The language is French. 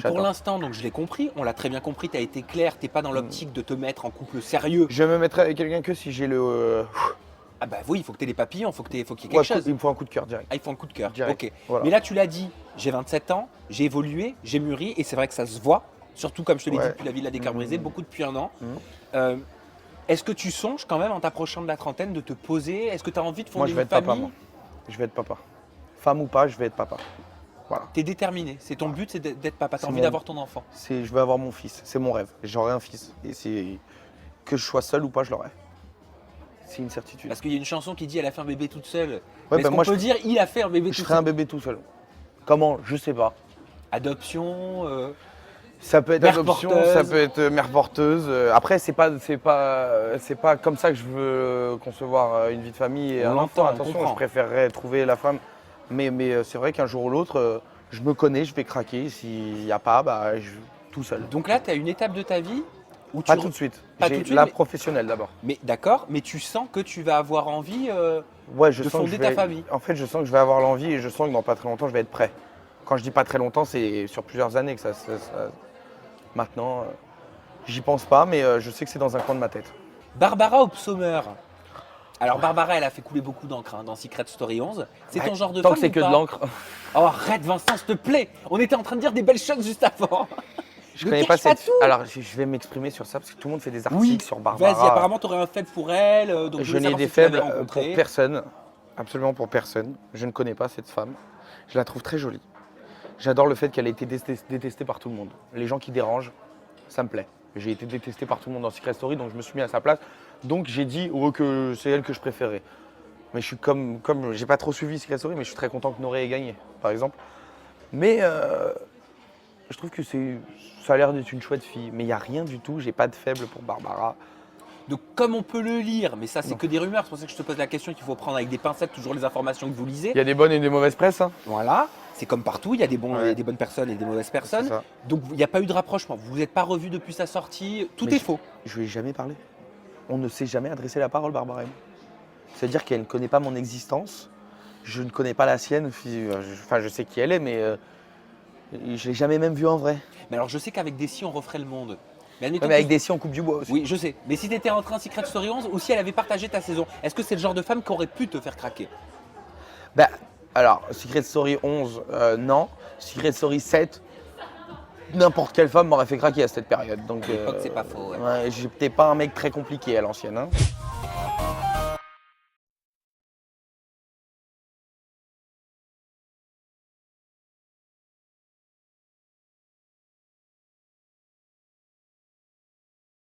Mais pour l'instant, donc je l'ai compris, on l'a très bien compris, tu as été clair, tu n'es pas dans l'optique de te mettre en couple sérieux. Je me mettrai avec quelqu'un que si j'ai le. Ah bah oui, il faut que tu aies des papillons, faut qu'il y ait quelque Ouais, chose. il me faut un coup de cœur direct. Ah, il faut un coup de cœur. Direct, Ok. voilà. Mais là, tu l'as dit, j'ai 27 ans, j'ai évolué, j'ai mûri, et c'est vrai que ça se voit, surtout comme je te l'ai dit Ouais. depuis la villa décarbonisée, beaucoup depuis un an. Mhm. Est-ce que tu songes quand même en t'approchant de la trentaine de te poser? Est-ce que tu as envie de Moi, fonder je vais une être papa, famille? moi. Je vais être papa. Femme ou pas, je vais être papa. Voilà. Tu es déterminé, c'est ton but, c'est d'être papa, tu as C'est envie mon- d'avoir ton enfant. Je vais avoir mon fils. C'est mon rêve. J'aurai un fils. Et c'est que je sois seul ou pas, je l'aurai. C'est une certitude. Parce qu'il y a une chanson qui dit elle a fait un bébé toute seule. Ouais, Mais est-ce bah, qu'on moi, peut dire il a fait un bébé je tout ferai un seul? bébé tout seul. Comment? Je sais pas. Adoption, Ça peut être Mère adoption, porteuse. ça peut être mère porteuse. Après, c'est pas comme ça que je veux concevoir une vie de famille et On un l'entend, enfant. on Attention, comprend. je préférerais trouver la femme. Mais c'est vrai qu'un jour ou l'autre, je me connais, je vais craquer. S'il n'y a pas, tout seul. donc là tu as une étape de ta vie où tu Pas tout de suite. Pas J'ai tout de suite, la mais- professionnelle d'abord. Mais d'accord, mais tu sens que tu vas avoir envie Ouais, je de sens que fonder je vais- ta famille. En fait, je sens que je vais avoir l'envie et je sens que dans pas très longtemps, je vais être prêt. Quand je dis pas très longtemps, c'est sur plusieurs années que ça. Maintenant, j'y pense pas, mais je sais que c'est dans un coin de ma tête. Barbara Opsommer. Alors Barbara, elle a fait couler beaucoup d'encre hein, dans Secret Story 11. C'est ton Ouais, genre de tant femme que c'est ou que pas? de l'encre. Oh arrête Vincent, s'il te plaît. On était en train de dire des belles choses juste avant. Je Ne connais cache pas pas cette. tout. Alors, je vais m'exprimer sur ça parce que tout le monde fait des articles Oui, sur Barbara. vas-y, apparemment tu aurais un faible pour elle. Donc Je voulais n'ai savoir des si tu l'avais faibles rencontrée. pour personne, absolument pour personne. Je ne connais pas cette femme. Je la trouve très jolie. J'adore le fait qu'elle ait été détestée par tout le monde. Les gens qui dérangent, ça me plaît. J'ai été détesté par tout le monde dans Secret Story, donc je me suis mis à sa place. Donc j'ai dit que c'est elle que je préférais. Mais je suis comme j'ai pas trop suivi Secret Story, mais je suis très content que Noré ait gagné, par exemple. Mais je trouve que ça a l'air d'être une chouette fille. Mais il n'y a rien du tout, j'ai pas de faible pour Barbara. Donc comme on peut le lire, mais ça c'est Non. que des rumeurs, c'est pour ça que je te pose la question qu'il faut prendre avec des pincettes toujours les informations que vous lisez. Il y a des bonnes et des mauvaises presses. Hein. Voilà, c'est comme partout, il y a des, Ouais. des bonnes personnes et des mauvaises personnes. C'est ça. Donc il n'y a pas eu de rapprochement, vous vous êtes pas revus depuis sa sortie, tout Mais est faux. Je lui ai jamais parlé. On ne s'est jamais adressé la parole, Barbara. et moi. C'est-à-dire qu'elle ne connaît pas mon existence. Je ne connais pas la sienne. Enfin, je sais qui elle est, mais je l'ai jamais même vue en vrai. Mais alors je sais qu'avec Dessy on referait le monde. Mais, Ouais, admettons mais avec que- des si on coupe du bois aussi. Oui, je sais. Mais si tu étais en train Secret Story 11 ou si elle avait partagé ta saison, est-ce que c'est le genre de femme qui aurait pu te faire craquer? Bah, alors, Secret Story 11, non. Secret Story 7, n'importe quelle femme m'aurait fait craquer à cette période. Donc, l'époque, c'est pas faux, ouais. J'étais pas un mec très compliqué à l'ancienne. Hein.